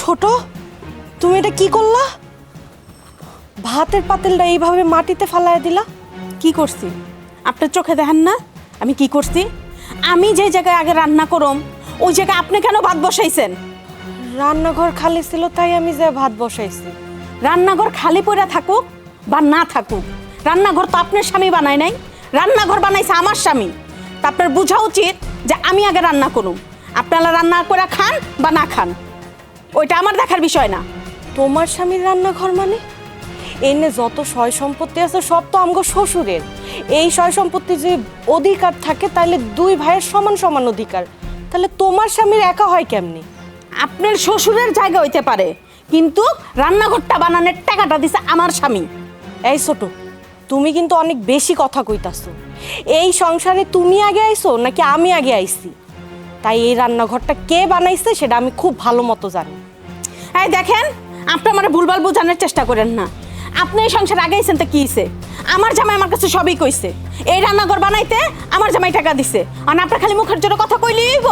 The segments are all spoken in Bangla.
ছোট, তুমি এটা কি করলা? ভাতের পাতিলটা এইভাবে মাটিতে ফালায় দিলা। কি করছি আপনার চোখে দেখেন না আমি কি করছি? আমি যে জায়গায় আগে রান্না করম ওই জায়গায় আপনি কেন ভাত বসাইছেন? রান্নাঘর খালি ছিল তাই আমি যে ভাত বসাইছি। রান্নাঘর খালি পড়ে থাকুক বা না থাকুক, রান্নাঘর তো আপনার স্বামী বানায় নাই, রান্নাঘর বানাইছে আমার স্বামী। তা আপনার বোঝা উচিত যে আমি আগে রান্না করুম, আপনারা রান্না করে খান বা না খান ওইটা আমার দেখার বিষয় না। তোমার স্বামীর রান্নাঘর মানে? এনে যত সয় সম্পত্তি আছে সব তো আমগো শ্বশুরের। এই সয় সম্পত্তি যে অধিকার থাকে তাহলে দুই ভাইয়ের সমান সমান অধিকার। তাহলে তোমার স্বামীর একা হয় কেমনি? আপনার শ্বশুরের জায়গা হইতে পারে, কিন্তু রান্নাঘরটা বানানোর টাকাটা দিছে আমার স্বামী। এই ছোট, তুমি কিন্তু অনেক বেশি কথা কইতাছো। এই সংসারে তুমি আগে আইছো নাকি আমি আগে আইছি? তাই এই রান্নাঘরটা কে বানাইছে সেটা আমি খুব ভালো মতো জানি। এই দেখেন, আপনি আমার ভুলভাল বোঝানোর চেষ্টা করেন না। আপনি এই সংসার আগে আইছেন তো কি হইছে? আমার জামাই আমার কাছে সবই কইছে, এই রান্নাঘর বানাইতে আমার জামাই টাকা দিছে। আর আপনার খালি মুখের জন্য কথা কইলেই হইব?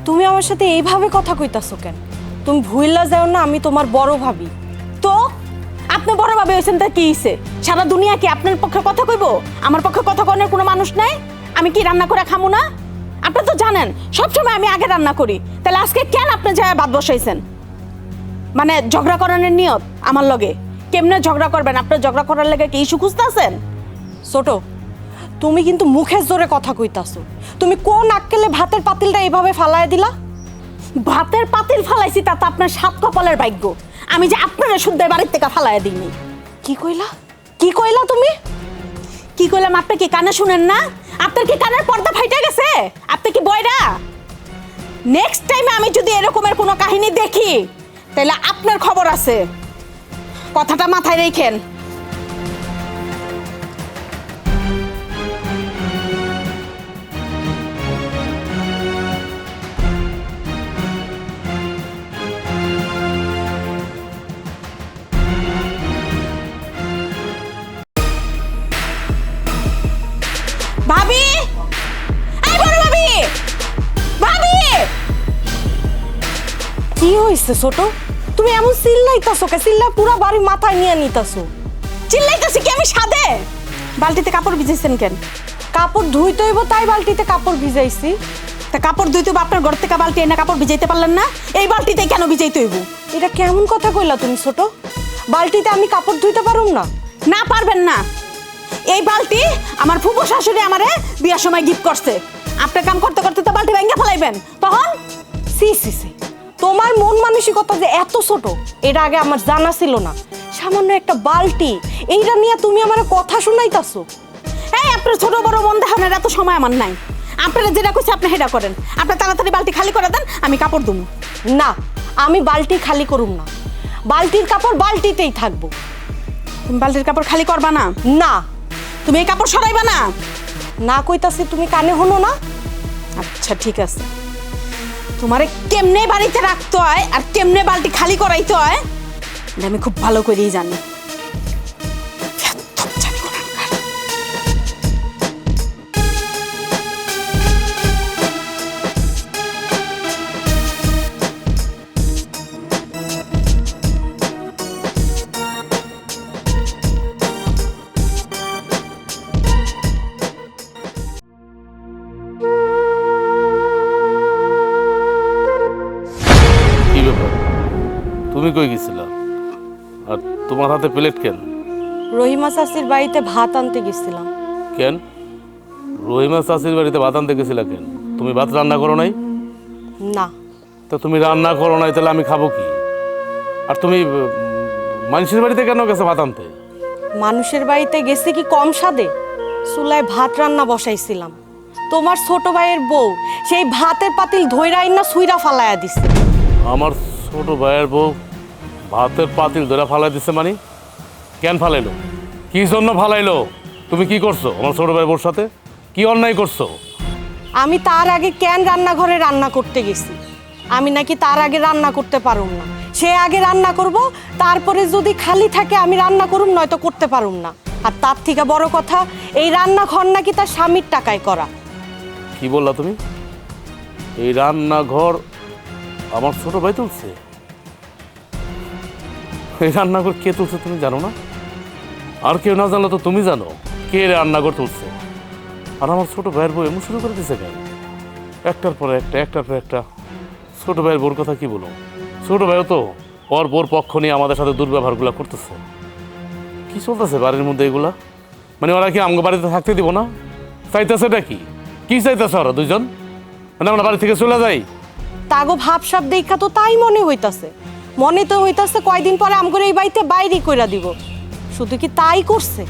তুমি আমার সাথে এইভাবে কথা কইতাছো কেন? তুমি ভুইলা যাও না আমি তোমার বড় ভাবি। তো আপনি বড় ভাবে হইছেন তা কি হইছে? সারা দুনিয়া কি আপনার পক্ষে কথা কইব? আমার পক্ষে কথা কনের কোনো মানুষ নাই? আমি কি রান্না করে খামু না? আপনি তো জানেন সবসময় আমি আগে রান্না করি, তাহলে আজকে কেন আপনি যায় ভাত বসাইছেন? মানে ঝগড়া করানোর নিয়ত আমার লগে? কেমনে ঝগড়া করবেন? আপনার ঝগড়া করার লাগে কি ইস্যু খুঁজতেছেন? ছোট, তুমি কিন্তু মুখের জোরে কথা কইতাছো। তুমি কোন আক্কেলে ভাতের পাতিলটা এইভাবে ফালায় দিলা? ভাতের পাতিল ফালাইছি তা তো আপনার সাত কপালের ভাগ্য, আমি যে আপনারা শুদ্ধ বাড়ির থেকে ফালাইয়া দিইনি। কি কইলা? কি কইলা তুমি? কি কইলাম আপনি কি কানে শুনেন না? আপনার কি কানের পর্দা ফাইটা গেছে? আপনি কি বয়রা? নেক্সট টাইমে আমি যদি এরকমের কোনো কাহিনী দেখি তাহলে আপনার খবর আছে, কথাটা মাথায় রেখেন। ভাবি, এই বড় ভাবি, ভাবি! কি হইছে ছোট? তুমি এমন চিল্লাইতাছো কে? চিল্লা পুরো বাড়ি মাথায় নিয়ে নিতাছো। চিল্লাইতেছি কি আমি সাদে? বালতিতে কাপড় ভিজেছেন কেন? কাপড় ধুইতে হইব তাই বালতিতে কাপড় ভিজাইছি। তা কাপড় ধুইতে আপনার ঘর থেকে বালতি এনে কাপড় ভিজাইতে পারলেন না? এই বালতিতে কেন ভিজাইতে হইব? এটা কেমন কথা কইলা তুমি ছোট? বালতিতে আমি কাপড় ধুইতে পারুম না? না পারবেন না। এই বালতি আমার ফুফু শাশুড়ি আমারে বিয়ার সময় গিফট করছে। আপনি কাম করতে করতে তো বালতি ভেঙে ফেলাইবেন তখন। সি সি সি, তোমার মন মানসিকতা যে এত ছোট এটা আগে আমার জানা ছিল না। সামান্য একটা বালতি এইটা নিয়ে তুমি আমার কথা শুনাইতাছো? এই আপনার ছোট বড় মন দেখানোর এত সময় আমার নাই। আপনারা যেটা কইছে আপনি সেটা করেন। আপনি তাড়াতাড়ি বালতি খালি করে দেন, আমি কাপড় দুম। না, আমি বালতি খালি করুম না। বালতির কাপড় বালতিতেই থাকবো। তুমি বালতির কাপড় খালি করবা না? না। তুমি এই কাপড় সরাইবা না? না কইতাছি, তুমি কানে হনো না? আচ্ছা ঠিক আছে, তোমারে কেমনে বাড়িতে রাখতে হয় আর কেমনে বালতি খালি করাইতে হয় এটা আমি খুব ভালো করেই জানি। কি ব্যাপার, তুমি কই গেছিলা? আর তোমার হাতে প্লেট কেন? রহিমা চাচির বাড়িতে ভাত আনতে গেছিলাম। কেন রহিমা চাষির বাড়িতে ভাত আনতে গেছিলা কেন? তুমি ভাত রান্না করো নাই? না। তা তুমি রান্না করো নাই তাহলে আমি খাবো কি? আর তুমি মানুষের বাড়িতে কেন গেছো ভাত আনতে? মানুষের বাড়িতে গেছে কি কম স্বাদে? চুলায় ভাত রান্না বসাইছিলাম। তোমার ছোট ভাইয়ের বউ সেই ভাতের পাতিল ধইরা না সুইরা ফালাইয়া দিছে। আমার ছোট ভাইয়ের বউ ভাতের পাতিল ধরে ফালাই দিছে মানে? কেন ফালাইলো? কি জন্য ফালাইলো? তুমি কি করছো আমার ছোট ভাইয়ের বউর সাথে? কি অন্যায় করছো? আমি তার আগে কেন রান্নাঘরে রান্না করতে গেছি? আমি নাকি তার আগে রান্না করতে পারুম না? সে আগে রান্না করব, তারপরে যদি খালি থাকে আমি রান্না করুম, নয়তো করতে পারুম না। আর তার থেকে বড় কথা, এই রান্নাঘর নাকি তার স্বামীর টাকায় করা। কি বললা তুমি? এই রান্নাঘর আমার ছোট ভাই তুলছে? এই রান্নাঘর কে তুলছে তুমি জানো না? আর কেউ না জানলে তো তুমি জানো কে রান্নাঘর তুলছে। আর আমার ছোট ভাইয়ের বউ এমন শুরু করে দিছে কেন? একটার পর একটা ছোট ভাইয়ের বোর কথা কি বলো? ছোট ভাইও তো ওর বোর পক্ষ নিয়ে আমাদের সাথে দুর্ব্যবহারগুলো করতেছে। কি চলতেছে বাড়ির মধ্যে এগুলা? মানে ওরা কি আমাকে বাড়িতে থাকতে দিব না? চাইতেছে এটা কি চাইতেছে ওরা দুইজন? মানে আমরা বাড়ি থেকে চলে যাই? তাগো ভাবসাব দেখা তো তাই মনে হইতাছে। মনে তো হইতাছে কয়দিন পরে আমগরে এই বাড়িতে বাইরে কইরা দিব। শুধু কি তাই করছে?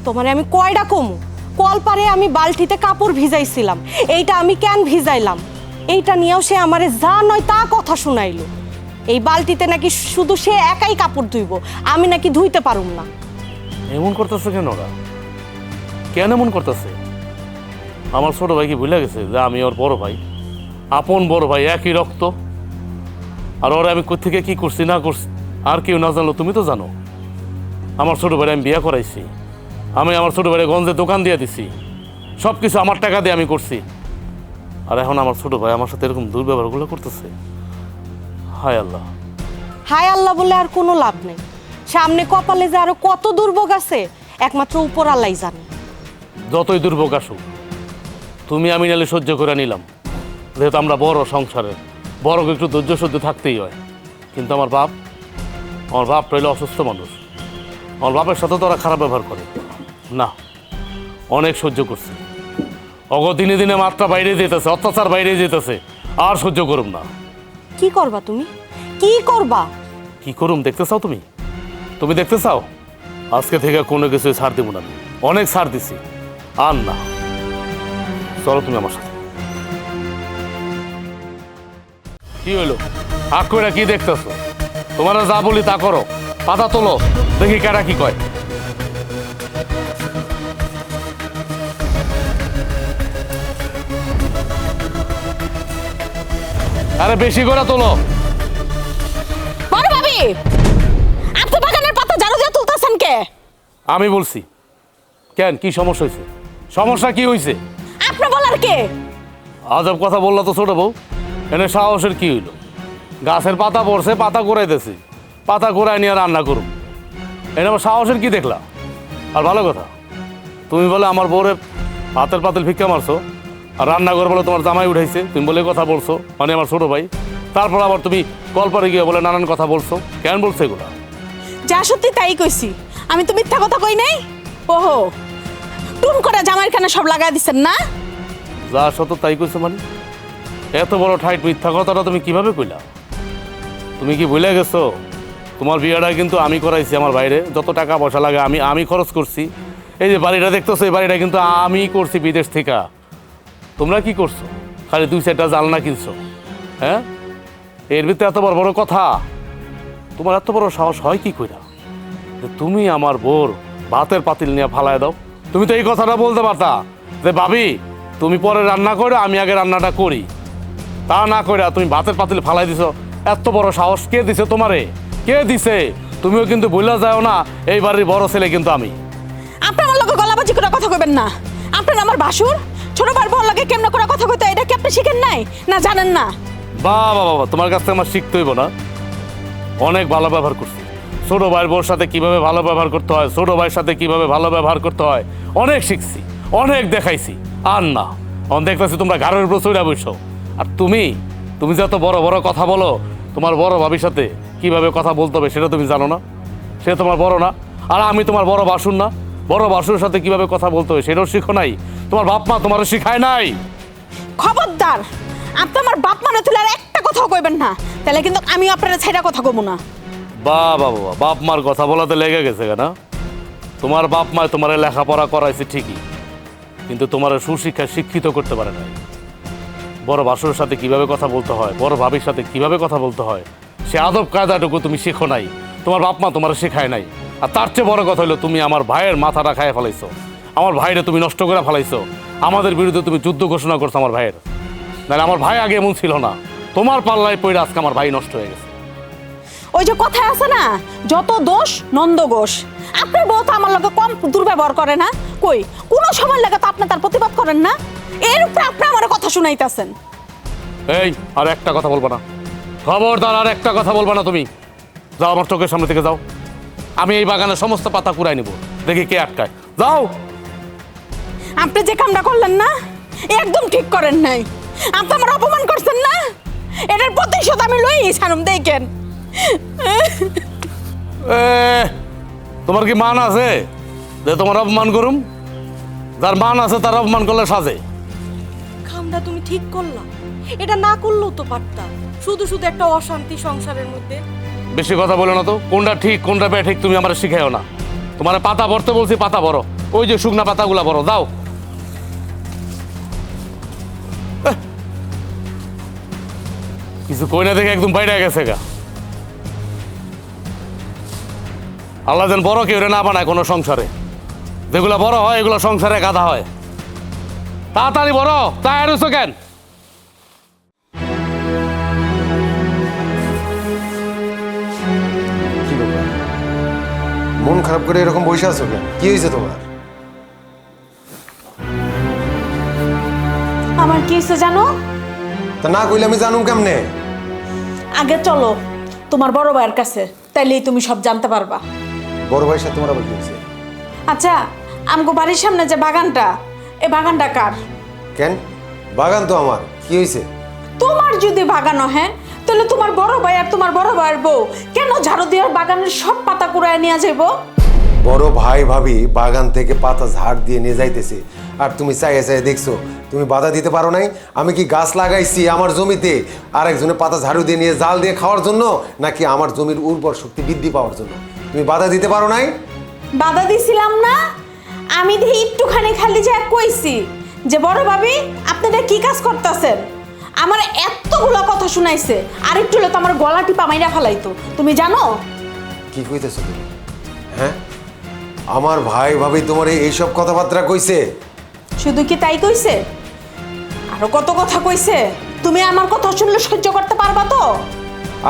তোমারে আমি কয়টা কমু? কলপারে আমি বালতিতে কাপড় ভিজাইছিলাম, এইটা আমি কেন ভিজাইলাম? এইটা নিয়েও সে আমারে যা নয় তা কথা শুনাইলো। এই বালতিতে নাকি শুধু সে একাই কাপড় ধুইব, আমি নাকি ধুইতে পারুম না। এমন করতেছে কেন ওরা? কেন এমন করতেছে? আমার ছোট ভাই কি ভুলে গেছে যে আমি ওর বড় ভাই, আপন বড় ভাই, একই রক্ত? আর ওরা আমি কোত্থেকে কি করছি না করছি আর কেউ না জানলো তুমি তো জানো। আমার ছোট ভাই আমি বিয়ে করাইছি, আমি আমার ছোট ভাই গঞ্জে দোকান দিয়ে দিছি, সব কিছু আমার টাকা দিয়ে আমি করছি। আর এখন আমার ছোট ভাই আমার সাথে এরকম দুর্ব্যবহারগুলো করতেছে। হায় আল্লাহ! হায় আল্লাহ বলে আর কোনো লাভ নেই। সামনে কপালে যে আরো কত দুর্ভোগ আছে একমাত্র উপর আল্লাহই জানে। যতই দুর্ভোগ আসুক তুমি আমি নালে সহ্য করে নিলাম, যেহেতু আমরা বড় সংসারের বড় একটু ধৈর্য সহ্য থাকতেই হয়। কিন্তু আমার বাপ রইল অসুস্থ মানুষ, আমার বাপের সাথে তো ওরা খারাপ ব্যবহার করে না। অনেক সহ্য করছি, দিনে দিনে মাত্রা বাইরে যেতেছে, অত্যাচার বাইরে যেতেছে, আর সহ্য করুম না। কি করবা তুমি? কি করবা? কি করুম দেখতে চাও তুমি? তুমি দেখতে চাও? আজকে থেকে কোনো কিছু ছাড় দিব না, আমি অনেক ছাড় দিছি। আর না, চলো তুমি আমার সাথে। কি হইলো? হাক করে কি দেখতেছো? তোমারা যা বলি তা করো। পাতা তোলো, দেখি কারা কি কয়। আরে বেশি করে তোলো। বড় ভাবি, আপনি বাগানের পাতা ঝাড়ু দিয়ে তুলতেছেন কে? আমি বলছি। কেন, কি সমস্যা হয়েছে? সমস্যা কি হয়েছে? আপনি বলার কে? আজব কথা বললো তো ছোট বউ। এনে সাহসের কি হইলো? গাছের পাতা পড়ছে, পাতা কুড়াইতেছি, পাতা কুড়াই নিয়ে রান্না করুম। এনে আমার সাহসের কি দেখলা? আর ভালো কথা, তুমি বলে আমার বউরে হাতের পাতিল ভিক্ষা মারছো, আর রান্নাঘর বলে তোমার জামাই উঠাইছে, তুমি বলে কথা বলছো, মানে আমার ছোট ভাই। তারপর আবার তুমি কলপারে গিয়ে বলে নানান কথা বলছো। কেন বলছো এগুলা? যা সত্যি তাই কইছি, আমি তো মিথ্যা কথা কই নাই। ওহো, টুন করে জামাইয়ের কানে সব লাগাই দিচ্ছেন না? যা সত্য তাই কইছো মানে? এত বড় ঠাইট মিথ্যা কথাটা তুমি কিভাবে কইলা? তুমি কি ভুলে গেছো তোমার বিয়েটা কিন্তু আমি করাইছি? আমার বাইরে যত টাকা পয়সা লাগে আমি খরচ করছি। এই যে বাড়িটা দেখতেছো, এই বাড়িটা কিন্তু আমি করছি বিদেশ থেকে। তোমরা কি করছো? খালি 2-4টা জানলা কিনছো। হ্যাঁ, এর ভিতরে এত বড় বড় কথা? তোমার এত বড় সাহস হয় কি কইরা যে তুমি আমার বোর ভাতের পাতিল নিয়ে ফালায় দাও? তুমি তো এই কথাটা বলতে পারতা যে ভাবি তুমি পরে রান্না করো, আমি আগে রান্নাটা করি। তা না করে তুমি ভাতের পাতিল ফালাই দিছো। এত বড় সাহস কে দিছে তোমারে? কে দিছে? তুমিও কিন্তু ভুলে যাও না, এই বাড়ির বড় ছেলে কিন্তু আমি। আপনি আমার লগে গলাবাজি করে কথা কইবেন না। আপনার আমার ভাসুর, ছোট ভাইয়ের বড় লগে কেমনে করে কথা কইতে, এটা কি আপনি শিখেন নাই না জানেন না? বাবা বাবা, তোমার কাছ থেকে আমার শিখতে হইব না। অনেক ভালো ব্যবহার করছি। ছোট ভাইয়ের বউর সাথে কিভাবে ভালো ব্যবহার করতে হয়, ছোট ভাইয়ের সাথে কিভাবে ভালো ব্যবহার করতে হয়, অনেক শিখছি, অনেক দেখাইছি। আর না, অন দেখতেছি তোমরা ঘরের উপর চড়া বসো। আর তুমি যে এত বড় বড় কথা বলো, তোমার বড় ভাবির সাথে কিভাবে কথা বলতে হবে সেটা তুমি জানো না? সে তোমার বড় না? আর আমি তোমার বড় বাসুর না? বড় বাসুর সাথে কিভাবে কথা বলতে হবে সেটাও শিখো নাই? তোমার বাপ মা তোমারও শিখায় নাই? খবরদার, আপনি আমার বাপ মানে তুলে আর একটা কথাও কইবেন না, তাহলে কিন্তু আমি আপনার ছেড়ে কথা কমু না। বাবা বাবা, বাপ মার কথা বলাতে লেগে গেছে কেন? তোমার বাপ মা তোমার লেখাপড়া করাইছে ঠিকই, কিন্তু তোমার সুশিক্ষায় শিক্ষিত করতে পারে নাই। বড় বাসুরের সাথে কিভাবে কথা বলতে হয়, বড় ভাবির সাথে কিভাবে কথা বলতে হয়, সে আদব কায়দাটুকু তুমি শিখো নাই। তোমার বাপ মা তোমার শেখায় নাই। আর তার চেয়ে বড় কথা হলো, তুমি আমার ভাইয়ের মাথাটা খাইয়ে ফেলাইছো, আমার ভাইরে তুমি নষ্ট করে ফেলাইছো। আমাদের বিরুদ্ধে তুমি যুদ্ধ ঘোষণা করছো আমার ভাইয়ের। নাহলে আমার ভাই আগে এমন ছিল না, তোমার পাল্লায় পড়ে আজকে আমার ভাই নষ্ট হয়ে গেছে। ওই যে কথা আছে না, যত দোষ নন্দ ঘোষ। আপনার বউ তো আমার লগে কম দুর্ব্যবহার করে না? কই কোন সময় লাগে তো আপনি তার প্রতিবাদ করেন না? এর উপরে আপনি আমার কথা শুনাইতেছেন। এই, আর একটা কথা বলবা না, খবরদার আর একটা কথা বলবা না তুমি। যাও আমার চোখের সামনে থেকে যাও। আমি এই বাগানের সমস্ত পাতা কুড়াই নিব, দেখি কে আটকায়। যাও। আপনি যে কামটা করলেন না, একদম ঠিক করেন নাই। আপনি আমার অপমান করছেন না, এটার প্রতিশোধ আমি লই ছাড়ুম দেখেন। এ, তোমার কি মান আছে যে তোমার অপমান করুম? যার মান আছে তার অপমান করলে সাজে। কামটা তুমি ঠিক করলা, এটা না করলেও তো পারতা। শুধু শুধু একটা অশান্তি সংসারের মধ্যে। বেশি কথা বলো না তো, কোনটা ঠিক কোনটা ঠিক তুমি আমার শিখাও না। তোমার পাতা ভরতে বলছি, পাতা ভরো, ওই যে শুকনা পাতাগুলা ভরো, দাও। কিছু কই না দেখে একদম বাইরে গেছে গা। আল্লাহ যেন বড় কেউ না বানায় কোনো সংসারে। যেগুলো বড় হয় এগুলো সংসারে গাধা হয়। তাড়াতাড়ি বড়, তাই আর কেন? কি ব্যাপার? মন খারাপ করে এরকম বসে আছো কেন? কি হয়েছে তোমার? আমার কি হয়েছে জানো? তা না কইলে আমি জানুম কেমনে? আগে চলো তোমার বড় ভাইয়ের কাছে, তাইলেই তুমি সব জানতে পারবা। বড় ভাইয়ের সাথে তোমার আবার কি হয়েছে? আচ্ছা, আমগো বাড়ির সামনে যে বাগানটা, এই বাগানটা কার? কেন? বাগান তো আমার। কি হয়েছে? তোমার যদি বাগানো, হ্যাঁ, তাহলে তোমার বড় ভাই আর তোমার বড় ভাইয়ের বউ কেন ঝাড়ু দেওয়ার বাগানের সব পাতা কুড়ায় নিয়ে যাইব? বড় ভাই ভাবি বাগান থেকে পাতা ঝাড় দিয়ে নিয়ে যাইতেছে, আর তুমি চাইয়ে চাইয়ে দেখছো। তুমি বাধা দিতে পারো নাই? আমি কি গাছ লাগাইছি আমার জমিতে আরেকজনের পাতা ঝাড়ু দিয়ে নিয়ে জাল দিয়ে খাওয়ার জন্য, নাকি আমার জমির উর্বর শক্তি বৃদ্ধি পাওয়ার জন্য? তুমি বাধা দিতে পারো নাই? বাধা দিছিলাম না? আমি দিয়ে একটুখানি খালি যে কইছি যে বড় ভাবি আপনারা কি কাজ করতেছেন। আমার এতগুলো কথা শুনাইছে, আর একটু হলে তো আমার গলা টিপা মাইরা ফেলাইতো। তুমি জানো? কি কইতেছো তুমি? হ্যাঁ, আমার ভাই ভাবি তোমার এইসব কথাবার্তা কইছে? শুধু কি তাই কইছে? আরো কত কথা কইছে। তুমি আমার কথা শুনলে সহ্য করতে পারবা তো?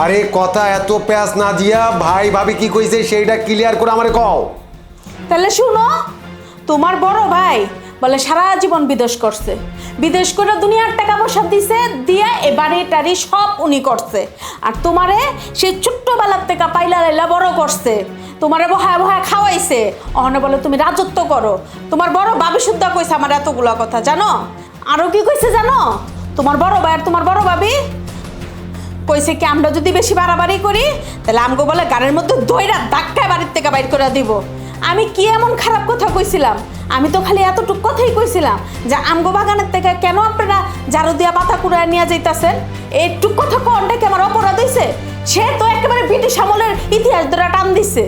আরে কথা এত প্যাঁচ না দিয়া ভাই ভাবি কি কইছে সেইটা ক্লিয়ার করে আমারে কও। তাহলে শুনো, তোমার বড় ভাই বলে সারা জীবন বিদেশ করছে, বিদেশ করে দুনিয়ার টাকা পয়সা দিছে, দিয়া এ বাড়ি টাড়ি সব উনি করছে। আর তোমারে সেই ছোট্টবেলার থেকে পাইলা লাইলা বড় করছে, তোমারে বহায় বহায় খাওয়াইছে। অহনে বলে তুমি রাজত্ব করো। তোমার বড় ভাবি শুদ্ধা কইছে আমার এতগুলা কথা, জানো? আরো কি কইছে জানো? তোমার বড় ভাই আর তোমার বড় ভাবি কইছে কি আমরা যদি বেশি বাড়াবাড়ি করি তাহলে আমগো বলে গাড়ির মধ্যে দইরা ধাক্কায় বাড়ির থেকে বাইর করে দিব। আমি কি এমন খারাপ কথা কইছিলাম? আমি তো খালি এতটুকু কথাই কইছিলাম যে আমগো বাগানের থেকে কেন আপনারা ঝাড়ু দিয়া পাতা কুড়ায় নিয়ে যাইতাছেন। এইটুক কথা কোনটা কি আমার অপরাধ হইছে? সে তো একেবারে ব্রিটিশ আমলের ইতিহাস ধরে টান দিছে।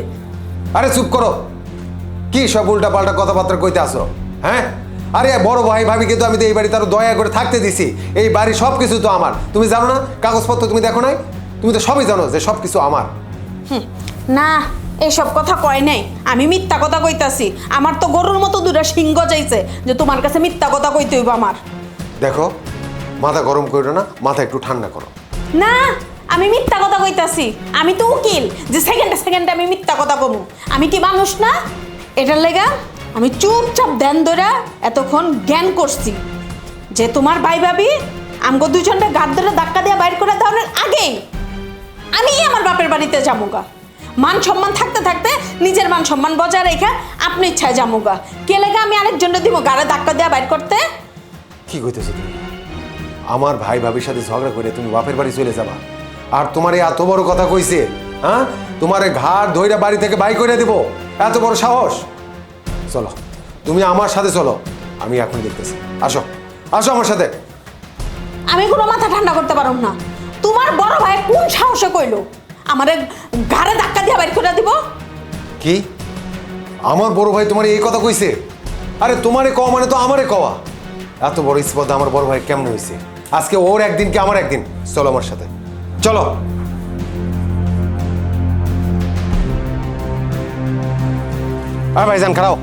আরে চুপ করো, কি সব উল্টা পাল্টা কথাবার্তা কইতে আসো? হ্যাঁ, আরে বড় ভাই ভাবিকে তো আমি তো এই বাড়িতে আরো দয়া করে থাকতে দিছি। এই বাড়ি সব কিছু তো আমার। তুমি জানো না? কাগজপত্র তুমি দেখো নাই? তুমি তো সবই জানো যে সব কিছু আমার। না, এইসব কথা কয় নাই, আমি মিথ্যা কথা কইতাছি। আমার তো গরুর মতো দুটা সিংহ যাইছে যে তোমার কাছে মিথ্যা কথা কইতে হইব আমার। দেখো, মাথা গরম করো না, মাথা একটু ঠান্ডা করো। না, আমি মিথ্যা কথা কইতাছি। আমি তো উকিল যে সেকেন্ডে সেকেন্ডে আমি মিথ্যা কথা কমু। আমি কি মানুষ না? এটার লেগা আমি চুপচাপ ধ্যান ধরে এতক্ষণ জ্ঞান করছি যে তোমার ভাই ভাবি আমগো দুজনটা গাদ ধরে ধাক্কা দিয়ে বাইর করে দেওয়ার আগেই আমি আমার বাপের বাড়িতে যামুগা। মান সম্মান থাকতে থাকতে নিজের মান সম্মান বজায় রেখে আপনি ইচ্ছায় যামুগা। কে লেগে আমি আরেকজনটা দিব গাড়ে ধাক্কা দিয়ে বাইর করতে? কি কইতেছো তুমি? আমার ভাই ভাবির সাথে ঝগড়া করে তুমি বাপের বাড়ি চলে যাবা? আর তোমার এই এত বড় কথা কইছে? হ্যাঁ, তোমার ঘাট ধইরা বাড়ি থেকে বাই করে দিব? এত বড় সাহস? চলো, তুমি আমার সাথে চলো, আমি এখন দেখতেছি। আসো, আসো আমার সাথে। আমি কোনো মাথা ঠান্ডা করতে পারব না। তোমার বড় ভাই কোন সাহসে কইলো আমারে ঘাড়ে ধাক্কা দিয়ে বাইর করে দিব? কি? আমার বড় ভাই তোমার এই কথা কইছে? আরে তোমারে কওয়া মানে তো আমারে কওয়া। এত বড় স্পর্ধা আমার বড় ভাই কেমন হয়েছে? আজকে ওর একদিন কি আমার একদিন? চলো আমার সাথে, চলো। আর ভাইজান খারাও,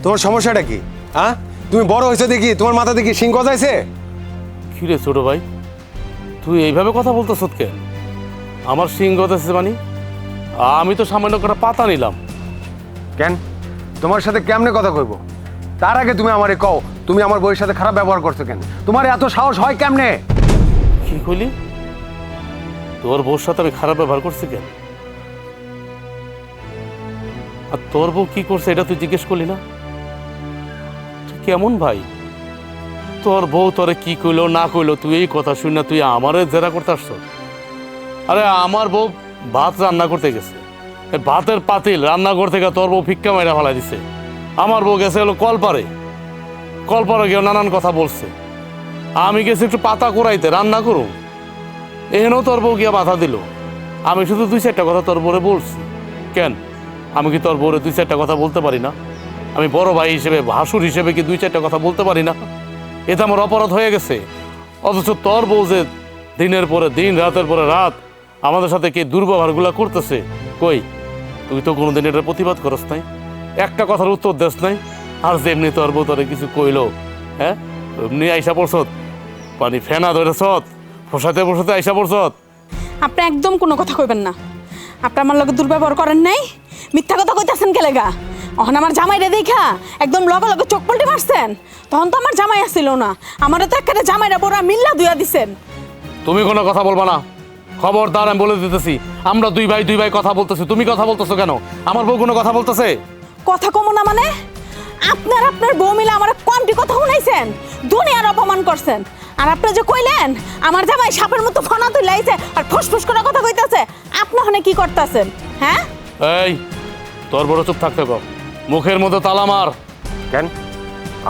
তোমার সমস্যাটা কি? হ্যাঁ, তুমি বড় হয়েছে দেখি তোমার মাথা দেখি সিং গজাইছে। কি রে ছোট ভাই, তুই এইভাবে কথা বলতেছ কেন? আমার সিং গজাইছে মানে? আমি তো সামান্য একটা পাতা নিলাম। কেন? তোমার সাথে কেমনে কথা কইব? তার আগে তুমি আমারে কও, তুমি আমার বউয়ের সাথে খারাপ ব্যবহার করছো কেন? তোমার এত সাহস হয় কেমনে? কি কইলি? তোর বউর সাথে আমি খারাপ ব্যবহার করছি কেন? আর তোর বউ কি করছে এটা তুই জিজ্ঞেস করলি না? তুই কেমন ভাই? তোর বউ তোরে কি কইলো না কইলো তুই এই কথা শুন না তুই আমারে জেরা করতে আসছ? আরে আমার বউ ভাত রান্না করতে গেছে, এই ভাতের পাতিল রান্নাঘর থেকে তোর বউ ফিক্কা মাইরা ফেলা দিছে। আমার বউ গেছে হলো কলপারে গিয়ে নানান কথা বলছে। আমি গেছি একটু পাতা কুড়াইতে রান্না করুম, এহেনও তোর বউ গিয়া বাধা দিল। আমি শুধু 2-4টা কথা তোর বউরে বলছি। কেন আমি কি তোর বউরে 2-4টা কথা বলতে পারি না? আমি বড় ভাই হিসেবে ভাসুর হিসেবে কি 2-4টা কথা বলতে পারি না? এটা আমার অপরাধ হয়ে গেছে। অথচ তোর বউ যে দিনের পরে দিন রাতের পরে রাত আমাদের সাথে কি দুর্ব্যবহারগুলো করতেছে, কই তুই তো কোনোদিন এটার প্রতিবাদ করস নাই, একটা কথার উত্তর দেস নাই। আর যেমনি তোর বউ তোরে কিছু কইলো, হ্যাঁ এমনি আইসা পড়ছত, পানি ফেনা ধরেছত, ফসাতে আইসা পড়ছত। আপনি একদম কোনো কথা কইবেন না। আপনি আমার লগে দুর্ব্যবহার করেন নাই, মিথ্যা কথা কইতাছেন কে লেগা? অহন আমার জামাইরে দেখা একদম লগে লগে চোখ পল্টি মারছেন। তখন তো আমার জামাই আসছিল না, আমারও তো একটা জামাইরা বড় মিল্লা দুইয়া দিছেন। তুমি কোনো কথা বলবা না, খবরদার, আমি বলে দিতেছি। আমরা দুই ভাই কথা বলতেছি, তুমি কথা বলতেছো কেন? আমার বউ কোনো কথা বলতেছে? কথা কমো না মানে? আপনার বউ মিলে আমার কোনটি কথা শুনাইছেন, দুনিয়ার অপমান করছেন। আর আপনি যে কইলেন আমার জামাই সাপের মতো ফনা তুইলাইছে আর ফুসফুস করে কথা কইতাছে, আপনি ওখানে কি করতেছেন? হ্যাঁ এই তোর বড় চুপ থাকতে কও, মুখের মধ্যে তালা মার। কেন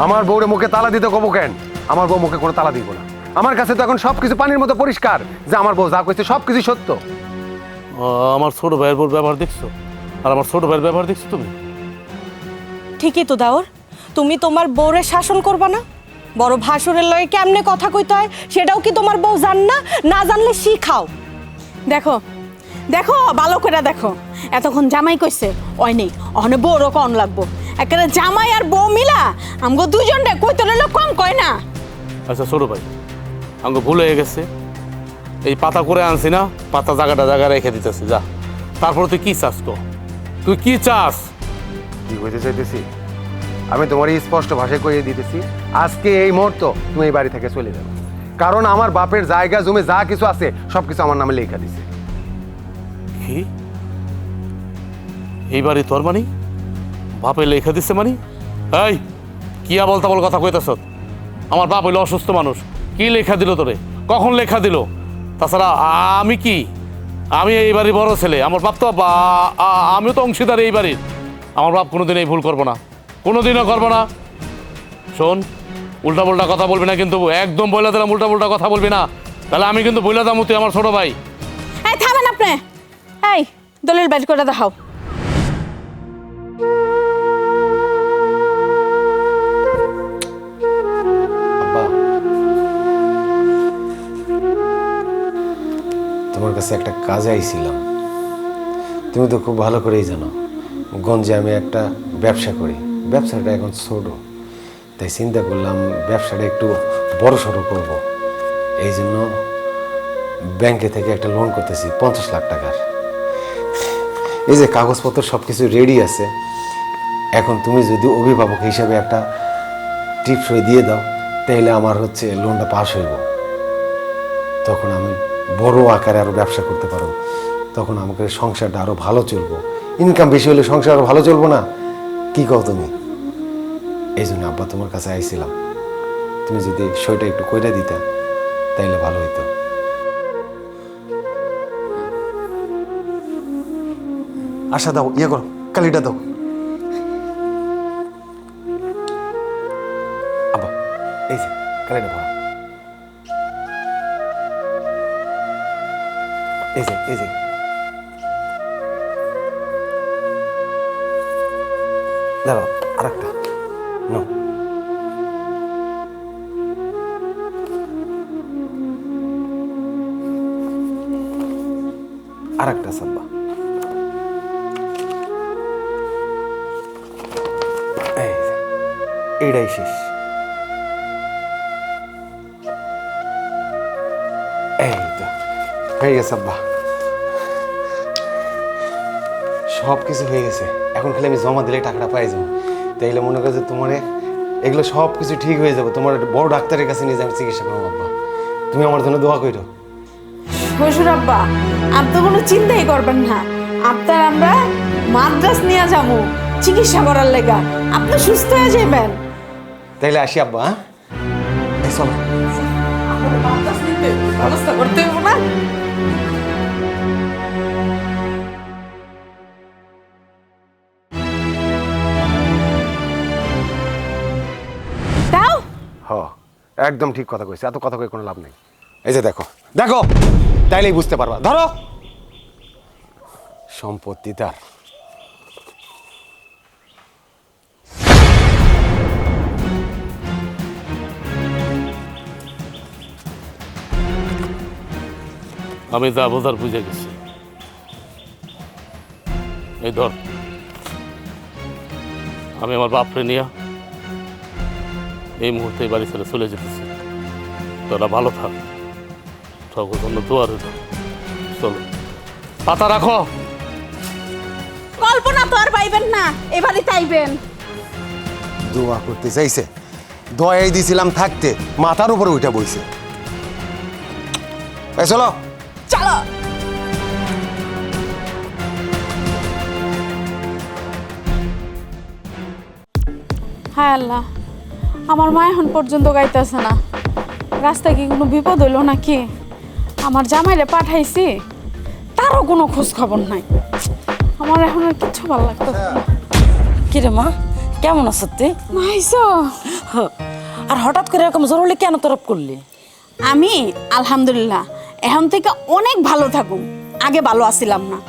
আমার বউরে মুখে তালা দিতে কব কেন? আমার বউ মুখে কোনো তালা দিব না। আমার কাছে তো এখন সবকিছু পানির মতো পরিষ্কার যে আমার বউ যা কইছে সবকিছু সত্য। আমার ছোট ভাইয়ের বউর ব্যবহার দেখছো, আর আমার ছোট ভাইয়ের ব্যবহার দেখছো তুমি? ঠিকই তো দাওর, তুমি তোমার বউরে শাসন করবা না? বড় ভাসুরের লয়ে কেমনে কথা কইতে হয় সেটাও কি তোমার বউ জান না? না জানলে শিখাও। দেখো দেখো ভালো করে দেখো, এতক্ষণ জামাই কইছে ওই নেই, ওখানে বউরও কম লাগবো। একেবারে জামাই আর বউ মিলা আমগো দুজন রে কইতে রইল কম কয় না। আচ্ছা ছোট ভাই, আমাকে ভুল হয়ে গেছে, এই পাতা করে আনছি না, পাতা জায়গা রেখে দিতেছি যা। তারপর তুই কি চাস? তো তুই কি চাস? কি হইতে চাইতেছি আমি তোমার এই স্পষ্ট ভাষায় কইয়ে দিতেছি, আজকে এই মুহূর্ত তুমি এই বাড়ি থেকে চলে যাবে। কারণ আমার বাপের জায়গা জমি যা কিছু আছে সবকিছু আমার নামে লেখা দিছে। কি এই বাড়ি তোর মানি? বাপে লেখা দিচ্ছে মানি? এই কি বলতা বল কথা কইতাছ? আমার বাপ হইলো অসুস্থ মানুষ, কি লেখা দিল তোরে? কখন লেখা দিল? তাছাড়া আমি কি, আমি এই বাড়ির বড় ছেলে, আমার বাপ তো আমিও তো অংশীদার এই বাড়ির। আমার বাপ কোনোদিন এই ভুল করবো না, কোনোদিনও করবো না। শোন, উল্টা কথা বলবি না কিন্তু, একদম বইলা দিলাম উল্টা কথা বলবি না, তাহলে আমি কিন্তু বইলা দাম তুই আমার ছোট ভাই। এই থামেন আপনি, এই দলিল বের করে দেখাও। আব্বা, তোমার কাছে একটা কাজে আইছিলাম। তুমি তো খুব ভালো করেই জানো গঞ্জে আমি একটা ব্যবসা করি। ব্যবসাটা এখন ছোট, তাই চিন্তা করলাম ব্যবসাটা একটু বড় সড়ো করবো। এই জন্য ব্যাংকে থেকে একটা লোন করতেছি 50 লাখ টাকার। এই যে কাগজপত্র সব কিছু রেডি আছে, এখন তুমি যদি অভিভাবক হিসাবে একটা টিপসই দিয়ে দাও তাহলে আমার লোনটা পাস হইব। তখন আমি বড় আকারে আরও ব্যবসা করতে পারবো, তখন আমাকে সংসারটা আরও ভালো চলবো। ইনকাম বেশি হলে সংসার আরও ভালো চলবো না? কি কও তুমি? এই জন্য আব্বা তোমার কাছে আইছিলাম, তুমি যদি সইটা একটু কইরা দিতা তাইলে ভালো হইতো। আশা দাও, ইয়ে করো, কালিটা দাও। আব্বা এই যে কালিটা ভরা, এই যে দাঁড়াও, আর একটা নো। আর একটা সাব্বা, এইটাই শেষ। এই তো হয়ে গেছে আব্বা, সব কিছু হয়ে গেছে। এখন খালি আমি জমা দিলে টাকাটা পাই যাবো। তাইলে মনে করো যে তোমার এগুলো সব কিছু ঠিক হয়ে যাবে। তোমার বড় ডাক্তারের কাছে নিয়ে যাবে চিকিৎসা করবো। আব্বা তুমি আমার জন্য দোয়া করো। শ্বশুর আব্বা, আপনি তো কোনো চিন্তাই করবেন না। আপনার আমরা মাদ্রাস নিয়ে যাবো চিকিৎসা করার লেগা, আপনি সুস্থ হয়ে যাবেন। তাইলে আসি আব্বা, হ্যাঁ? এই চলো। আমাদের মাদ্রাস নিতে ব্যবস্থা করতে হবে না? দাও। হ, একদম ঠিক কথা কইছে, এত কথা কই কোনো লাভ নেই। এই যে দেখো দেখো, তাইলেই বুঝতে পারবা। ধরো, সম্পত্তি তার। আমি যা বোঝার বুঝে গেছি। এই ধর, আমি আমার বাপরে নিয়ে এই মুহূর্তে এই বাড়ি ছেড়ে চলে যেতেছি। তোরা ভালো থাক, ঠাকুর জন্য দোয়া রইল। চলো, পাতা রাখো। কল্পনা তো আর পাইবেন না, এবারে চাইবেন। দোয়া করতে চাইছে, দোয়াই দিছিলাম থাকতে, মাথার উপরে উঠে বইছে। এই চলো। চলো। হায় আল্লাহ, আমার মা এখন পর্যন্ত গাইতেছে না। রাস্তায় কি কোনো বিপদ হইলো নাকি? আমার জামাইরে পাঠাইছি, তারও কোনো খোঁজ খবর নাই। আমার এখন আর কিচ্ছু ভালো লাগতেছে না। কিরে মা, কেমন আছো তুই? মাইসো, আর হঠাৎ করে এরকম জরুরি কেন তরফ করলি? আমি আলহামদুলিল্লাহ এখন থেকে অনেক ভালো থাকুম। আগে ভালো আছিলাম না।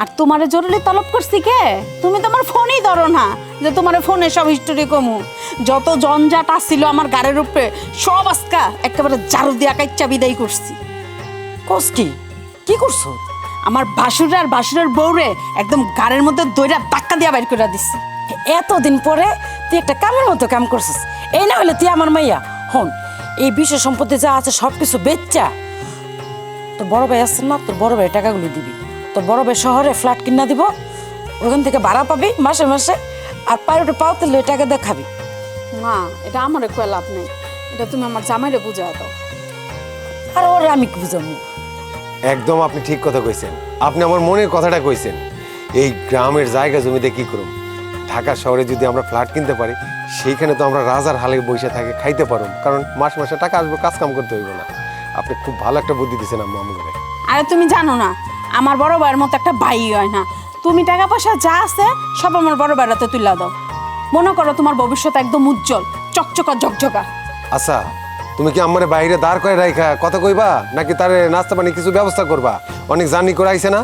আর তোমারে জরুরি তলব করছি কে? তুমি তোমার ফোনই ধরো না, যে তোমার ফোনে সব হিস্টোরি কমু। যত জঞ্জাট আসছিল আমার গাড়ির উপরে সব আজকা একেবারে ঝাড়ু দিয়া কাচ্চা বিদায় করছি। কস কি কি করছো? আমার ভাসুর আর ভাসুরের বউরে একদম গাড়ির মধ্যে দইরা ধাক্কা দিয়া বাইর করে দিছি। এতদিন পরে তুই একটা কামের মতো কাম করছিস। এই না হলে তুই আমার মাইয়া হন, এই বিষয় সম্পত্তি যা আছে সব কিছু বেচ্চা তোর বড় ভাই আসছে না, তোর বড় ভাই টাকাগুলি দিবি। তোর বড় ভাই শহরে ফ্ল্যাট কিনা দিব, ওখান থেকে ভাড়া পাবি মাসে মাসে, আর পায়ে পাওতে ওই টাকা দিয়ে খাবি। মা, এটা আমার কয়ে লাভ নেই, এটা তুমি আমার জামাইরে বুঝা দাও। আর ওরা আমি কি বুঝাবো? একদম আপনি ঠিক কথা কইছেন, আপনি আমার মনের কথাটা কইছেন। এই গ্রামের জায়গা জমিতে কি করুম, ঢাকা শহরে যদি আমরা ফ্ল্যাট কিনতে পারি, সেইখানে তো আমরা রাজার হালে বসে থাকে খাইতে পারুম, কারণ মাস মাসে টাকা আসবে, কাজ কাম করতে হইব না। আপনি খুব ভালো একটা বুদ্ধি দিচ্ছেন আম্মু আমাকে। আরে তুমি জানো না, আমার বড় ভাইয়ের মতো একটা ভাই হয় না। তুমি টাকা পয়সা যা আছে সব আমার বড় ভাইরাতে তুলে দাও। মনে করো তোমার ভবিষ্যৎ একদম উজ্জ্বল, চকচকা ঝকঝকা। আচ্ছা, তুমি কি আমার বাইরে দাঁড় করে রাখা কথা কইবা, নাকি তার নাস্তা পানি কিছু ব্যবস্থা করবা? অনেক জার্নি করে আইছে না?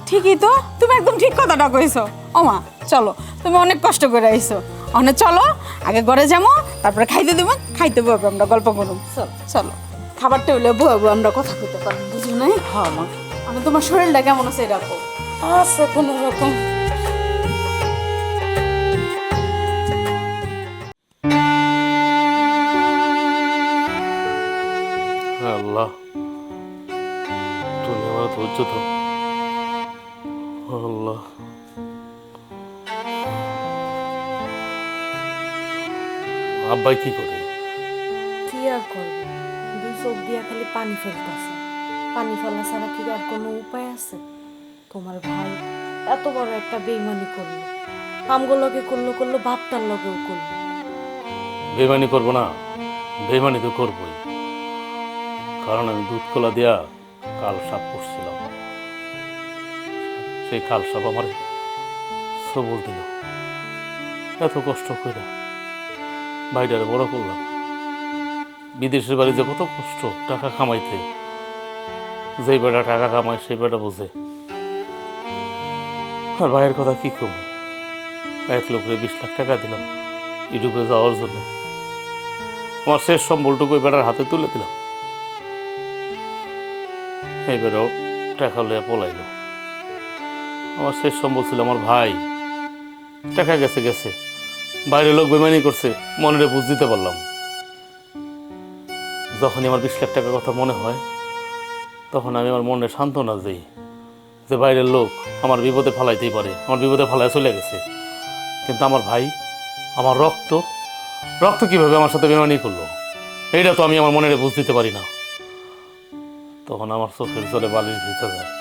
ঠিকই তো, তুমি একদম ঠিক কথাটা কইছো। ও মা, চলো, তুমি অনেক কষ্ট করে আইছো, অনেক চলো আগে ঘরে যাবো, তারপরে খাইতে দেবো, খাইতে বলবো, আমরা গল্প করবো। চলো, খাবারটা হইলে বলবো, আমরা কথা কইতে পারবো, বুঝো নাই? হ্যাঁ মা, মানে তোমার শরীরটা কেমন আছে এটা কও। আছে কোনো রকম। আল্লাহ, তুমি আমার ধৈর্য দাও। আল্লাহ, আব্বাই কি করে? কি আর করবো, দুই চোখ দিয়া খালি পানি ফেলতেছে। পানি ফেলা ছাড়া কি আর কোনো উপায় আছে? তোমার ভাই এত বড় একটা বেইমানি করলো, আমগুলোকে করলো করলো, বাপটার লগেও করলো। বেমানি করবো না? বেমানি তো করবোই, কারণ আমি দুধ কলা দিয়া কাল সাপ করছিলাম। সেই কাল সাপ আমার সবল দিল। এত কষ্ট করে বাইরে বড় করলাম, বিদেশের বাড়িতে কত কষ্ট টাকা কামাইতে। যেই বেটা টাকা কামায় সেই বেটা বোঝে। আর ভাইয়ের কথা কি কম, এক লোকের 20 লাখ টাকা দিলাম ইউরোপে যাওয়ার জন্য। আমার শেষ সম্বলটুকু ওই বেটার হাতে তুলে দিলাম। এই বেটাও টাকা লইয়া পলাইল। আমার শেষ সম্বল ছিল আমার ভাই। টাকা গেছে গেছে, বাইরের লোক বেমানি করছে, মনে বুঝ দিতে পারলাম। যখনই আমার 20 লাখ টাকার কথা মনে হয়, তখন আমি আমার মনে সান্ত্বনা দিই যে বাইরের লোক আমার বিপদে ফেলাইতেই পারে, আমার বিপদে ফেলায় চলে গেছে। কিন্তু আমার ভাই, আমার রক্ত রক্ত কিভাবে আমার সাথে বেমানি করলো, এইটা তো আমি আমার মনে বুঝ দিতে পারি না। তখন আমার চোখের জলে বালির ভিতরে যায়।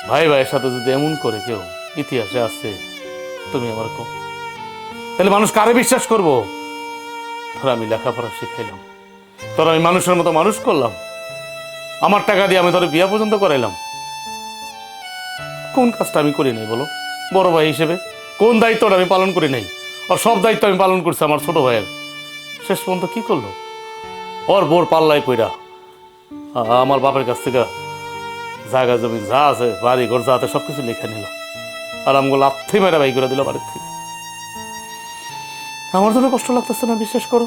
ভাই ভাইয়ের সাথে যদি এমন করে কেউ ইতিহাসে আছে, তুমি আমার কো, তাহলে মানুষ কারে বিশ্বাস করবো? তোর আমি লেখাপড়া শিখাইলাম, তোর আমি মানুষের মতো মানুষ করলাম, আমার টাকা দিয়ে আমি তোর বিয়ে পর্যন্ত করাইলাম। কোন কাজটা আমি করি নাই বলো? বড় ভাই হিসেবে কোন দায়িত্বটা আমি পালন করি নাই? আর সব দায়িত্ব আমি পালন করছি আমার ছোট ভাইয়ের। শেষ পর্যন্ত কি করলো? ওর বোর পাল্লাই কইরা আমার বাপের কাছ থেকে জায়গা জমি যা আছে, বাড়ি ঘর যা আছে, সবকিছু লিখে নিল, আর আমগুলো লাথি মেরা বাই করে দিল বাড়ির থেকে। আমার জন্য কষ্ট লাগতেছে না, বিশ্বাস করো,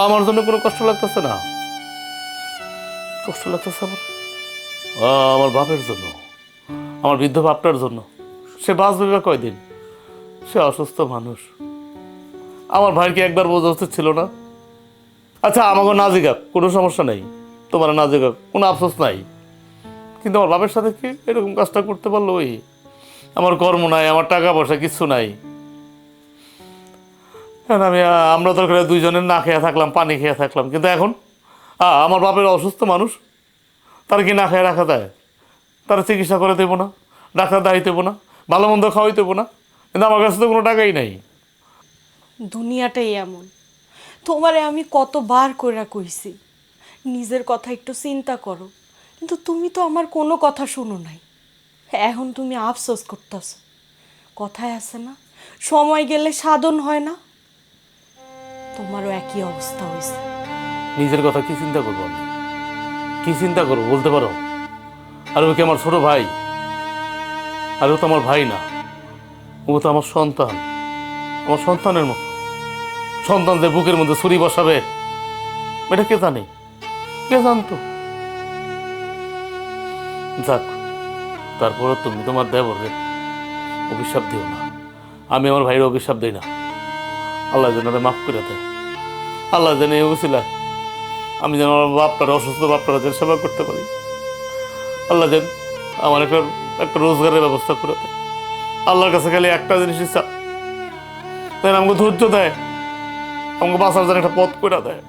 আমার জন্য কোনো কষ্ট লাগতেছে না। কষ্ট লাগতেছে আমার বাপের জন্য, আমার বৃদ্ধ বাপটার জন্য। সে বাঁচবে বা কয়দিন? সে অসুস্থ মানুষ। আমার ভাইকে একবার বোঝা উচিত ছিল না? আচ্ছা, আমাকে না জিগাক, কোনো সমস্যা নেই, তোমার না জিগাক, কোনো আফসোস নাই, কিন্তু আমার বাপের সাথে কি এরকম কাজটা করতে পারলো? ওই আমার কর্ম নাই, আমার টাকা পয়সা কিচ্ছু নাই, আমরা দরকার দুইজনের না খেয়ে থাকলাম, পানি খেয়ে থাকলাম, কিন্তু এখন আমার বাপের অসুস্থ মানুষ, তার কি না খেয়ে রাখা যায়? তার চিকিৎসা করে দেবো না, ডাক্তার দাঁড়িয়ে দেবো না, ভালো মন্দ খাওয়াই দেবো না, কিন্তু আমার কাছে তো কোনো টাকাই নাই। দুনিয়াটাই এমন। তোমারে আমি কতবার কইরা কইছি নিজের কথা একটু চিন্তা করো, কিন্তু তুমি তো আমার কোনো কথা শুনো নাই। এখন তুমি আফসোস করতেছ। কথায় আছে না, সময় গেলে সাধন হয় না? তোমারও একই অবস্থা হয়েছে। নিজের কথা কি চিন্তা করবো আমি? কি চিন্তা করবো বলতে পারো? আর ও কি আমার ছোট ভাই? আর ও তো আমার ভাই না, ও তো আমার সন্তান, আমার সন্তানের মতো। সন্তান যে বুকের মধ্যে ছুরি বসাবে, এটা কে জানে? কে জানতো? যাক, তারপরে তুমি তোমার দেবরে অভিশাপ দিও না। আমি আমার ভাইয়ের অভিশাপ দিই না। আল্লাহ যেন মাফ করে দেয়। আল্লাহ যেন এ উছিলা আমি যেন আমার বাপটার, অসুস্থ বাপটার যেন সেবা করতে পারি। আল্লাহ যেন আমার একটা রোজগারের ব্যবস্থা করে দেয়। আল্লাহর কাছে খালি একটা জিনিস ইচ্ছা, তাই আমাকে ধৈর্য দেয়, আমাকে বাঁচার জন্য একটা পথ করে দেয়।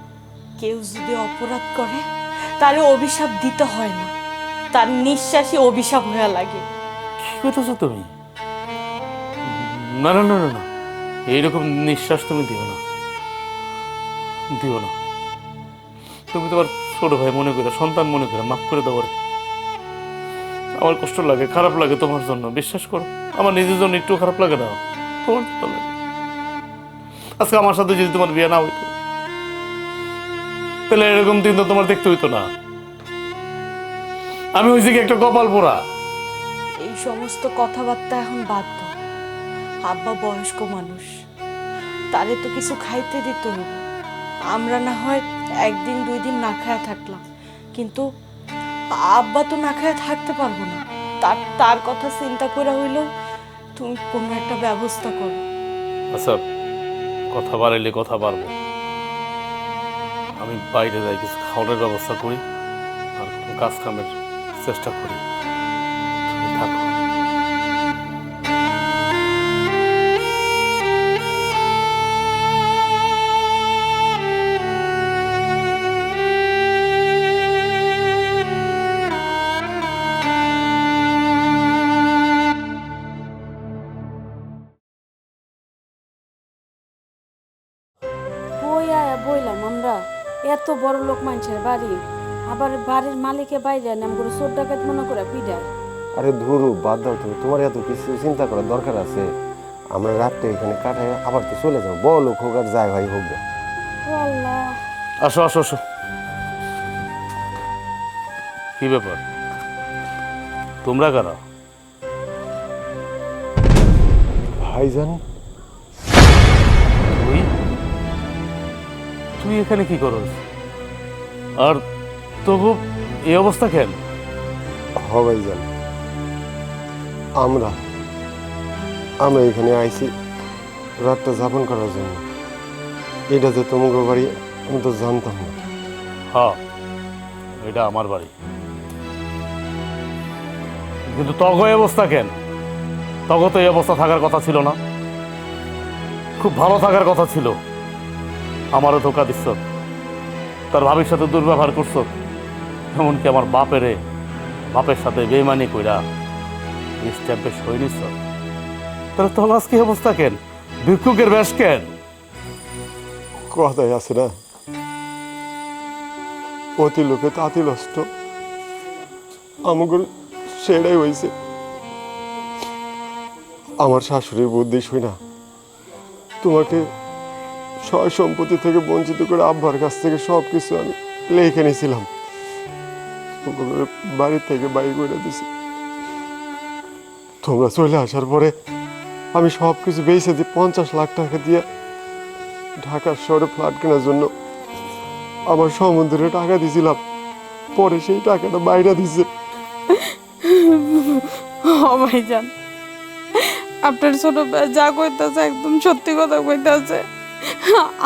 কেউ যদি অপরাধ করে তাহলে অভিশাপ দিতে হয় না, তার নিঃশ্বাসই অভিশাপ হয়ে লাগে। কি করতেছো তুমি? না না না না না, এইরকম নিঃশ্বাস তুমি দিও না, দিও না। তুমি তোমার ছোট ভাই মনে করে, সন্তান মনে করে মাফ করে দেবো রে। আমার কষ্ট লাগে, খারাপ লাগে তোমার জন্য, বিশ্বাস করো। আমার নিজের জন্য একটু খারাপ লাগে না, তোমার জন্য লাগে। আজকে আমার সাথে যদি তোমার বিয়ে না হইতো, তাহলে এরকম দিন তো তোমার দেখতে হইতো না। আমি হয়েছি কি একটা কপাল পোড়া। এই সমস্ত কথাবার্তা এখন বাদ দাও। আব্বা বয়স্ক মানুষ, তারে তো কিছু খাইতে দিতে হবে। আমরা না হয় একদিন দুই দিন না খায়া থাকলাম, কিন্তু আব্বা তো না খায়া থাকতে পারবো না। তার কথা চিন্তা করে হইলেও তুমি কোনো একটা ব্যবস্থা করো। আচ্ছা, কথা বাড়াইলে কথা বাড়বো। আমি বাইরে যাই, কিছু খাওয়ানোর ব্যবস্থা করি, আর কোনো কাজ কামের চেষ্টা করি। তুমি থাকো। বই আয়া বইলাম আমরা এত বড় লোক মানুষের বাড়ি, আবার বাড়ির মালিকে বাইরে নাম করে চোর ডাকাত মনে করে পিডায়। আরে ধুরু, বাদ দাও তো, তোমার এত কিছু চিন্তা করার দরকার আছে? আমরা রাতটা এখানে কাটাই আবার তো চলে যাবো, বড় লোক হোক আর যাই ভাই হোক গে। ও আল্লাহ, আসো আসো আসো। কি ব্যাপার? তোমরা কারা? ভাইজান, তুই তুই এখানে কি করস? আর তবু এই অবস্থা কেন? হ ভাইজান, আমরা আমরা এখানে আইছি রাতটা যাপন করার জন্য। এটা যে তোমার বাড়ি আমি তো জানতাম না। হ্যাঁ, এটা আমার বাড়ি, কিন্তু তগ এই অবস্থা কেন? তগ তো এই অবস্থা থাকার কথা ছিল না, খুব ভালো থাকার কথা ছিল। আমারও ধোকা দিচ্ছ, তার ভাবির সাথে দুর্ব্যবহার করছো, এমনকি আমার বাপের সাথে বেইমানি কইরা স্ট্যাম্পে সই নিছ, তাহলে তোর আজকে অবস্থা কেন? ভিক্ষুকের বেশ কেন? কথাই আছে না, অতি লোকে তাঁতি নষ্ট, আমাকে সেটাই হয়েছে। আমার শাশুড়ির বুদ্ধি শুই না, তোমাকে সয় সম্পত্তি থেকে বঞ্চিত করে আব্বার কাছ থেকে সব কিছু আমি লিখে নিয়েছিলাম, বাড়ির থেকে বাড়ি করে দিছি। তোমরা চলে আসার পরে আমি সব কিছু বেঁচে দিয়ে 50 লাখ টাকা দিয়ে ঢাকার শহরে ফ্ল্যাট কেনার জন্য আমার সমুদ্রে টাকা দিয়েছিলাম, পরে সেই টাকাটা বাইরে দিছে। ও ভাইজান, আপনার ছোট ভাই যা কইতাছে একদম সত্যি কথা কইতাছে।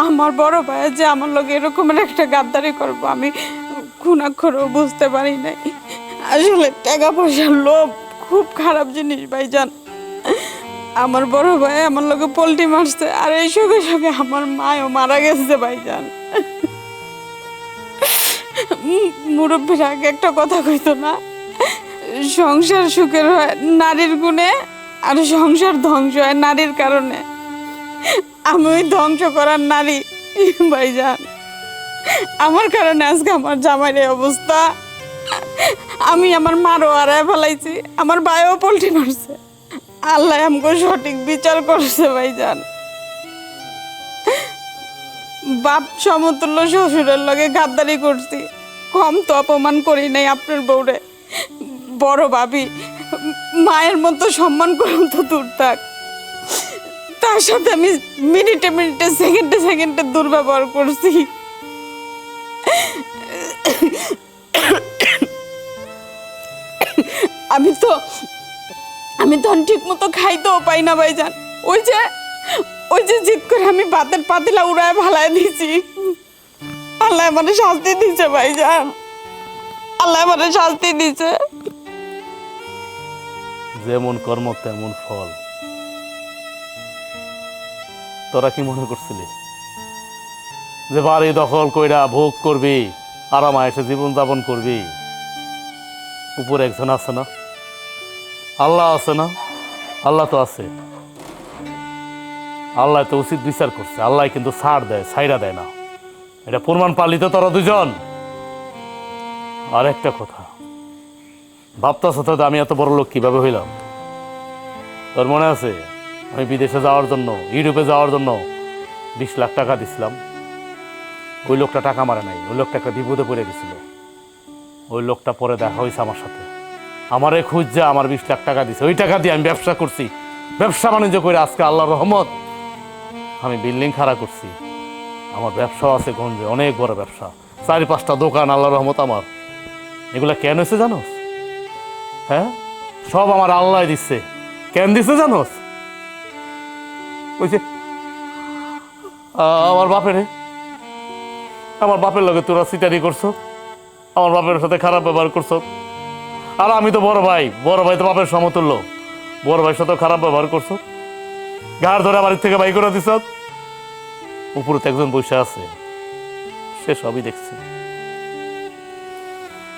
আমার বড় ভাই যে আমার লগে এরকমের একটা গাদ্দারি করবো আমি খুনাক্ষরেও বুঝতে পারি নাই। আসলে টাকা পয়সার লোভ খুব খারাপ জিনিস ভাইজান। আমার বড় ভাই আমার লগে পোল্টি মারছে, আর এই সঙ্গে সঙ্গে আমার মাও মারা গেছে ভাইজান। মুরব্বীর আগে একটা কথা কইতো না, সংসার সুখের হয় নারীর গুণে, আর সংসার ধ্বংস হয় নারীর কারণে। আমি ওই ধ্বংস করার নারী ভাইজান। আমার কারণে আজকে আমার জামাইয়ের এই অবস্থা। আমি আমার মারও হারায় ফেলাইছি, আমার ভাইও পোল্ট্রি মারছে। আল্লাহ আমাকে সঠিক বিচার করছে ভাইজান। বাপ সমতুল্য শ্বশুরের লগে গাদ্দারি করছি, কম তো অপমান করি নাই আপনার বউরে। বড় ভাবি মায়ের মতো সম্মান করুন তো দূর থাক, তার সাথে আমি মিনিটে মিনিটে সেকেন্ডে সেকেন্ডে দুর্ব্যবহার করছি। আমি তো ঠিক মতো খাইতেও পাই না ভাইজান। ওই যে জিদ করে আমি ভাতের পাতিলা উড়ায় ভালায় দিছি। আল্লাহ মানে শাস্তি দিছে ভাইজান, আল্লাহ মানে শাস্তি দিছে। যেমন কর্ম তেমন ফল। তোরা কি মনে করছিলি যে বাড়ি দখল কইরা ভোগ করবি, আরাম আয়েসে জীবন যাপন করবি? উপরে একজন আছে না, আল্লাহ আছে না? আল্লাহ তো আছে, আল্লাহ তো উচিত বিচার করছে। আল্লাহ কিন্তু ছাড় দেয়, ছাইরা দেয় না। এটা প্রমাণ পালি তো তোরা দুজন। আর একটা কথা, ভাবতাছ তো আমি এত বড় লোক কিভাবে হইলাম? তোর মনে আছে আমি বিদেশে যাওয়ার জন্য, ইউরোপে যাওয়ার জন্য 20 লাখ টাকা দিছিলাম? ওই লোকটা টাকা মারে নাই, ওই লোকটা একটা বিপদে পড়ে গেছিল। ওই লোকটা পরে দেখা হয়েছে আমার সাথে, আমারে খুঁজছে, আমার 20 লাখ টাকা দিছে। ওই টাকা দিয়ে আমি ব্যবসা করছি, ব্যবসা বাণিজ্য করে আজকে আল্লাহর রহমত আমি বিল্ডিং খাড়া করছি। আমার ব্যবসাও আছে গঞ্জে, অনেক বড় ব্যবসা, 4-5টা দোকান আল্লাহর রহমত আমার। এগুলা কেন হয়েছে জানোস? হ্যাঁ, সব আমার আল্লাহ দিচ্ছে। কেন দিচ্ছে জানোস? ওই যে আমার বাপের লগে তোরা সিটারি করছো, আমার বাপের সাথে খারাপ ব্যবহার করছো। আর আমি তো বড় ভাই তো বাপের সমতুল্য, বড় ভাইয়ের সাথে খারাপ ব্যবহার করছো। ঘাড় ধরে বাড়ির থেকে বাই করে দিছ। উপরে তো একজন বসে আছে, সে সবই দেখছে।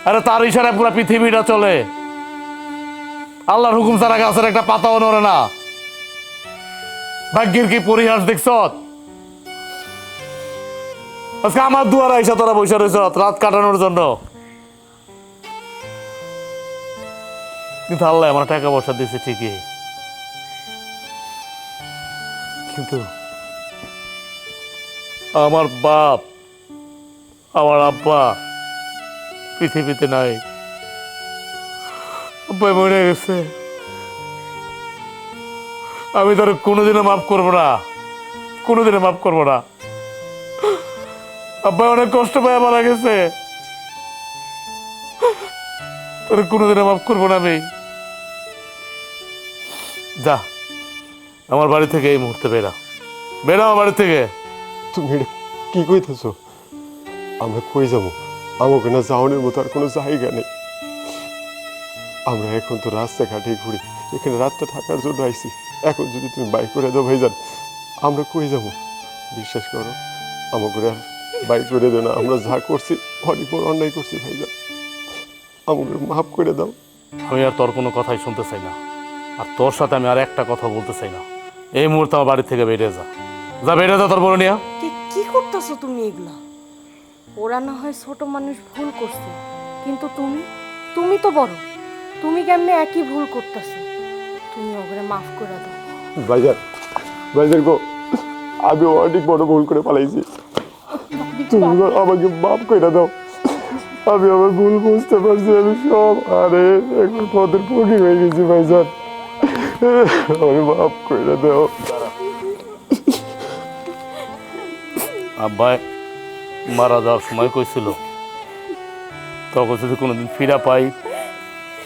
আরে তার ইশারায় পুরো পৃথিবীটা চলে। আল্লাহর হুকুম ছাড়া গাছের একটা পাতাও নড়ে না। ভাগ্যের কি পরিহাস দেখছ? আজকে আমার দুয়ারে আইসা তোরা বসে রয়েছ রাত কাটানোর জন্য, কিন্তু আল্লাহ আমার টাকা পয়সা দিয়েছে ঠিকই, কিন্তু আমার বাপ, আমার আব্বা পৃথিবীতে নাই। আব্বা মরে গেছে। আমি তার কোনোদিনও মাফ করবো না, কোনোদিনও মাফ করবো না। আব্বা অনেক কষ্ট পায় মারা গেছে, তোর কোনোদিনও মাফ করবো না আমি। যা আমার বাড়ি থেকে এই মুহূর্তে বেরা, বেরা আমার বাড়ি থেকে। তুমি এটা কি কইতেছো? আমরা কই যাবো? আমাকে না যাওয়ানোর মতো আর কোনো জায়গা নেই। আমরা এখন তো রাস্তাঘাটে ঘুরি, এখানে রাতটা থাকার জন্য আইছি। এখন যদি তুমি বাইক করে দাও ভাইজান, আমরা কই যাবো? বিশ্বাস করো, আমাকে আর বাইক করে দেও না। আমরা যা করছি অনেক বড় অন্যায় করছি ভাইজান, আমাকে মাফ করে দাও। আমি আর তোর কোনো কথাই শুনতে চাই না, আর তোর সাথে আমি আর একটা কথা বলতে চাই না। এই মুহূর্তে আমার বাড়ি থেকে বেরিয়ে যা, যা বেরিয়ে যা তোর বড় নিয়া। কি করতেছো তুমি এগুলা? ওরা না হয় ছোট মানুষ, ভুল করছে, কিন্তু তুমি তো বড়, তুমি কেমনে একই ভুল করতেছো? তুমি ওগরে মাফ করে দাও। ভাইজান গো, আমি অনেক বড় ভুল করে পালাইছি, তুমি আমাকে মাফ করে দাও। আমি আমার ভুল বুঝতে পারছি, আমি সব আরে এখন পদের পক্ষে হয়ে গেছি ভাইজান, আমি মাফ করে দাও। আব্বাই মারা যাওয়ার সময় কইছিল, তখন যদি কোনোদিন ফিরা পাই,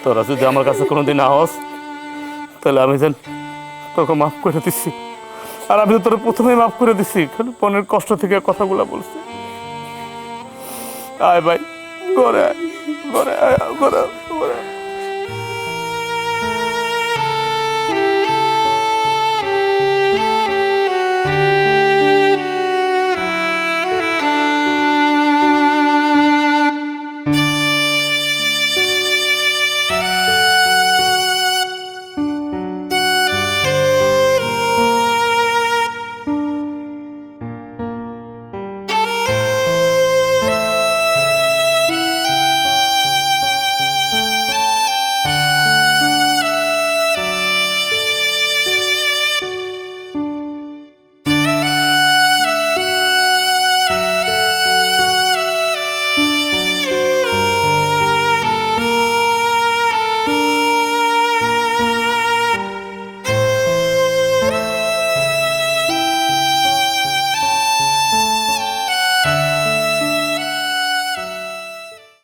তোরা যদি আমার কাছে কোনোদিন আহস, তাহলে আমি যেন তোকে মাফ করে দিচ্ছি। আর আমি তো তোর প্রথমেই মাফ করে দিচ্ছি, খালি মনের কষ্ট থেকে কথাগুলো বলছি। আয় ভাই, ঘরে আয়, ঘরে আয়, ঘরে আয়, ঘরে আয়।